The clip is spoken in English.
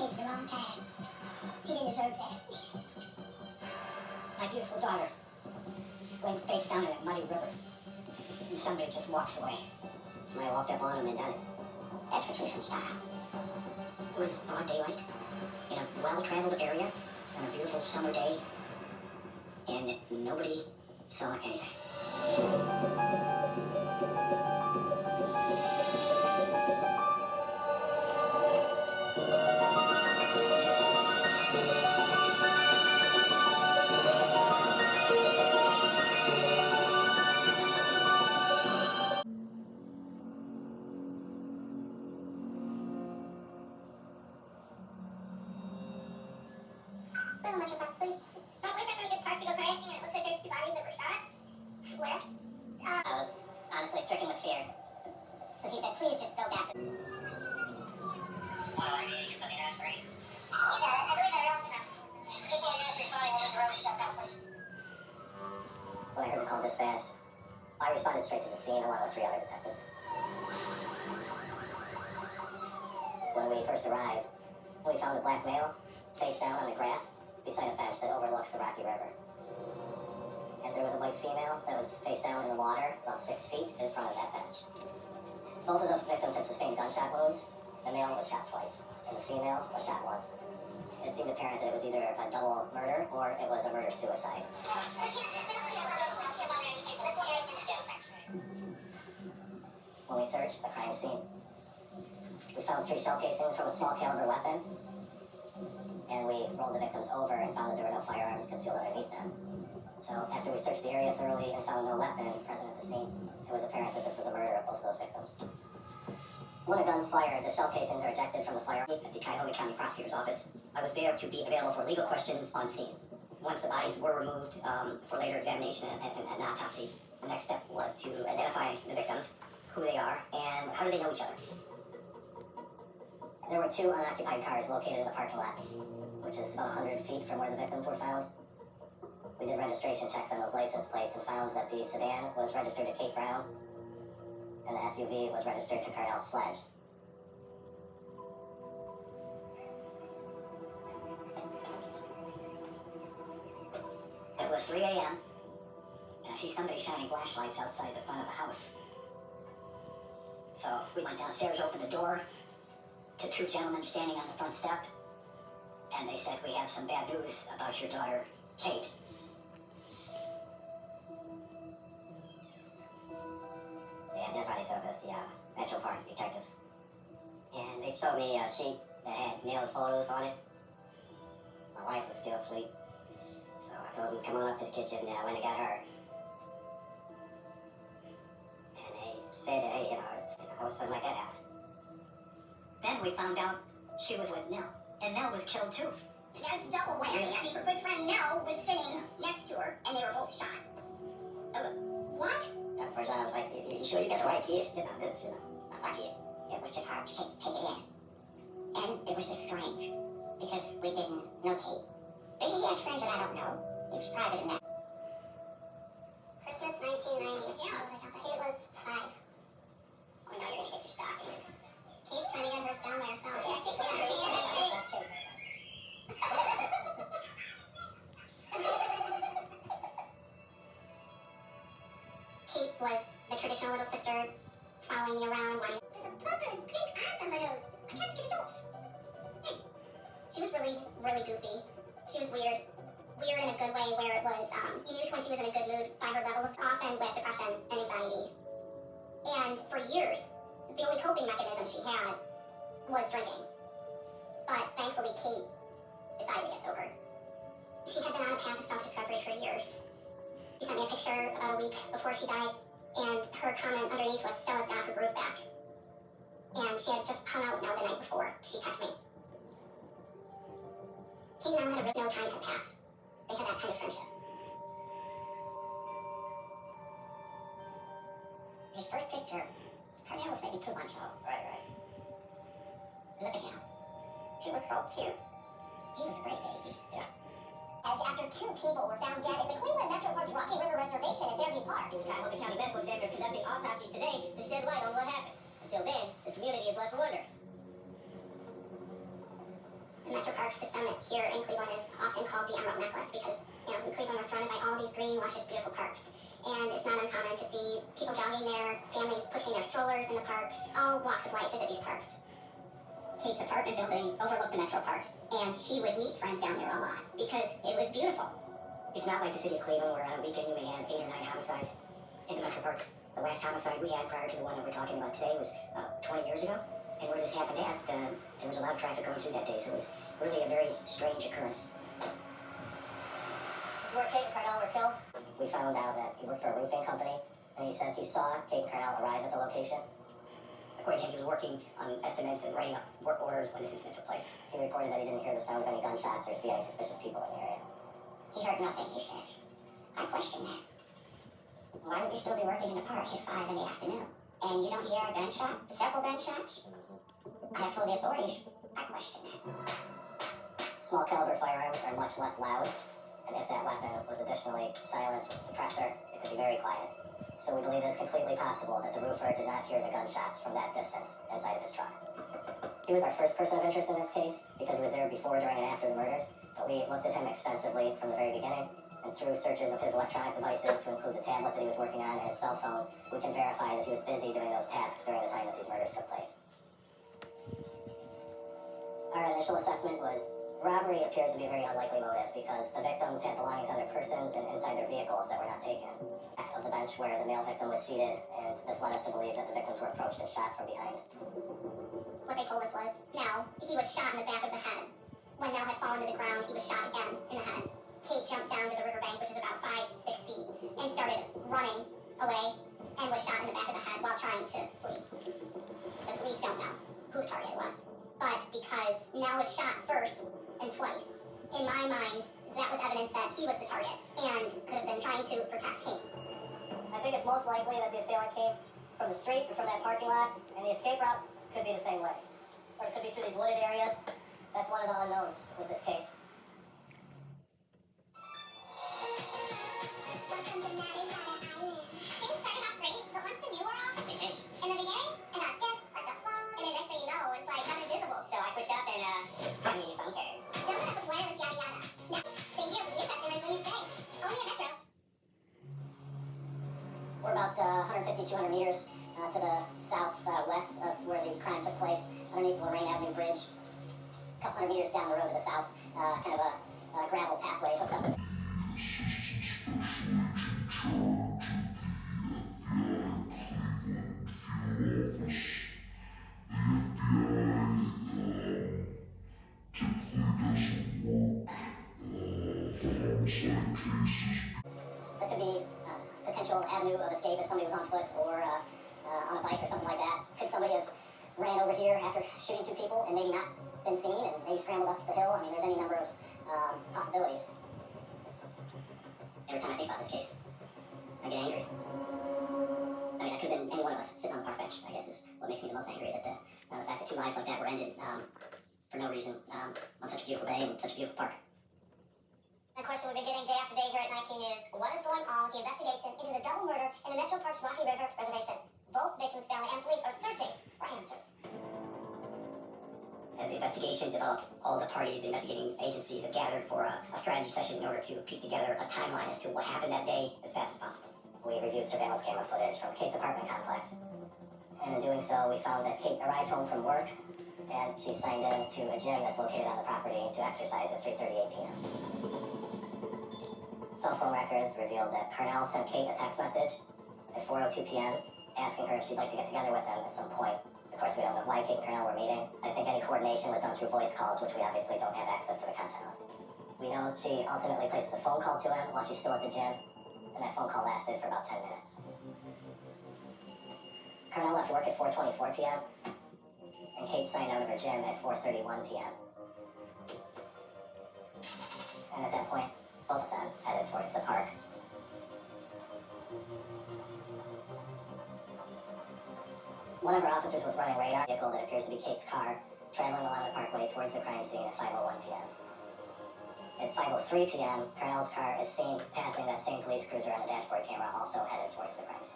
came at the wrong time. He didn't deserve that. My beautiful daughter went face down in a muddy river. And somebody just walks away. Somebody walked up on him and done it. Execution style. It was broad daylight in a well-traveled area on a beautiful summer day, and nobody saw anything. I was honestly stricken with fear. So he said, please just go back to... When I heard the call dispatched, I responded straight to the scene along with 3 other detectives. When we first arrived, we found a black male face down on the grass beside a bench that overlooks the Rocky River. And there was a white female that was face down in the water about 6 feet in front of that bench. Both of the victims had sustained gunshot wounds. The male was shot twice, and the female was shot once. It seemed apparent that it was either a double murder or it was a murder-suicide. When we searched the crime scene, we found 3 shell casings from a small caliber weapon, and we rolled the victims over and found that there were no firearms concealed underneath them. So after we searched the area thoroughly and found no weapon present at the scene, it was apparent that this was a murder of both of those victims. When a gun's fired, the shell casings are ejected from the firearm. At the Cuyahoga County Prosecutor's Office, I was there to be available for legal questions on scene. Once the bodies were removed for later examination and autopsy, the next step was to identify the victims, who they are, and how do they know each other. There were 2 unoccupied cars located in the parking lot, which is about 100 feet from where the victims were found. We did registration checks on those license plates and found that the sedan was registered to Kate Brown and the SUV was registered to Carnell Sledge. It was 3 a.m. and I see somebody shining flashlights outside the front of the house. So we went downstairs, opened the door to 2 gentlemen standing on the front step, and they said, "We have some bad news about your daughter, Kate." They identified myself as the Metro Park detectives. And they showed me a sheet that had Neil's photos on it. My wife was still asleep. So I told them, come on up to the kitchen, and I went and got her. And they said, hey, how would something like that happen? Then we found out she was with Nell, and Nell was killed too. That's double whammy. I mean, her good friend Nell was sitting next to her, and they were both shot. What? At first I was like, you sure you got the right kid? This, not my kid. It was just hard to take it in. And it was just strange, because we didn't know Kate. But he has friends that I don't know. He was private in that. Christmas 1990. Yeah, Kate was 5. Oh, now you're gonna get your stockings. Kate's trying to get hers down by herself. Yeah, Kate. That's Kate. Kate was the traditional little sister, following me around, wanting... There's a bubbling pink ant on my nose. I can't get it off. Hey. She was really, really goofy. She was weird. Weird in a good way, where it was, you knew when she was in a good mood by her level, often with depression and anxiety. And for years, the only coping mechanism she had was drinking. But thankfully, Kate decided to get sober. She had been on a path of self-discovery for years. She sent me a picture about a week before she died, and her comment underneath was, Stella's got her groove back. And she had just hung out with Nell the night before she texted me. Kate and Nell had no time had passed. They had that kind of friendship. His first picture, Carnell was maybe 2 months old. Right. Look at him. He was so cute. He was a great baby. Yeah. After 2 people were found dead at the Cleveland Metro Park's Rocky River Reservation at Fairview Park. The Cuyahoga County Medical Examiner is conducting autopsies today to shed light on what happened. Until then, this community is left to wonder. Metro Park system here in Cleveland is often called the Emerald Necklace because, you know, in Cleveland we're surrounded by all these green, luscious, beautiful parks. And it's not uncommon to see people jogging there, families pushing their strollers in the parks, all walks of life visit these parks. Kate's apartment building overlooked the Metro Parks, and she would meet friends down there a lot because it was beautiful. It's not like the city of Cleveland where on a weekend you may have 8 or 9 homicides in the metro parks. The last homicide we had prior to the one that we're talking about today was 20 years ago. And where this happened at, there was a lot of traffic going through that day, so it was really a very strange occurrence. This is where Kate and Carnell were killed. We found out that he worked for a roofing company, and he said he saw Kate and Carnell arrive at the location. According to him, he was working on estimates and writing up work orders when this incident took place. He reported that he didn't hear the sound of any gunshots or see any suspicious people in the area. He heard nothing, he says. I question that. Why would you still be working in the park at 5 in the afternoon? And you don't hear a gunshot? Several gunshots? I have told the authorities. I question that. Small caliber firearms are much less loud, and if that weapon was additionally silenced with a suppressor, it could be very quiet. So we believe that it's completely possible that the roofer did not hear the gunshots from that distance inside of his truck. He was our first person of interest in this case because he was there before, during, and after the murders, but we looked at him extensively from the very beginning, and through searches of his electronic devices to include the tablet that he was working on and his cell phone, we can verify that he was busy doing those tasks during the time that these murders took place. Our initial assessment was robbery appears to be a very unlikely motive because the victims had belongings on their persons and inside their vehicles that were not taken. Back of the bench where the male victim was seated, and this led us to believe that the victims were approached and shot from behind. What they told us was, Nell, he was shot in the back of the head. When Nell had fallen to the ground, he was shot again in the head. Kate jumped down to the riverbank, which is about 5-6 feet, and started running away and was shot in the back of the head while trying to flee. The police don't know who the target was, but because Nell was shot first and twice, in my mind, that was evidence that he was the target and could have been trying to protect Kate. I think it's most likely that the assailant came from the street or from that parking lot, and the escape route could be the same way. Or it could be through these wooded areas. That's one of the unknowns with this case. Things started off great, but once the new wore off, they changed. In the beginning, I got gifts, like a phone, and the next thing you know, it's like I'm invisible. So I switched up and got me a new phone carrier. Jumping up with wireless, yada yada. Now, same deal for new customers when you stay. Only at Metro. We're about 150, 200 meters to the southwest of where the crime took place, underneath the Lorraine Avenue Bridge. A couple hundred meters down the road to the south, kind of a gravel pathway hooks up. This would be a potential avenue of escape if somebody was on foot or on a bike or something like that. Could somebody have ran over here after shooting 2 people and maybe not been seen and maybe scrambled up the hill? I mean, there's any number of possibilities. Every time I think about this case, I get angry. I mean, that could have been any one of us sitting on the park bench, I guess, is what makes me the most angry. That the fact that 2 lives like that were ended for no reason on such a beautiful day in such a beautiful park. And of course, we've been getting day after day here at 19 News. What is going on with the investigation into the double murder in the Metro Park's Rocky River Reservation? Both victims' family and police are searching for answers. As the investigation developed, all the parties, the investigating agencies have gathered for a strategy session in order to piece together a timeline as to what happened that day as fast as possible. We reviewed surveillance camera footage from Kate's apartment complex. And in doing so, we found that Kate arrived home from work and she signed in to a gym that's located on the property to exercise at 3:38 p.m. Cell phone records revealed that Carnell sent Kate a text message at 4:02 p.m. asking her if she'd like to get together with him at some point. Of course, we don't know why Kate and Carnell were meeting. I think any coordination was done through voice calls, which we obviously don't have access to the content of. We know she ultimately places a phone call to him while she's still at the gym, and that phone call lasted for about 10 minutes. Carnell left work at 4:24 p.m., and Kate signed out of her gym at 4:31 p.m. And at that point, both of them headed towards the park. One of our officers was running radar, a vehicle that appears to be Kate's car, traveling along the parkway towards the crime scene at 5:01 p.m. At 5:03 p.m., Carnell's car is seen passing that same police cruiser on the dashboard camera, also headed towards the crime scene.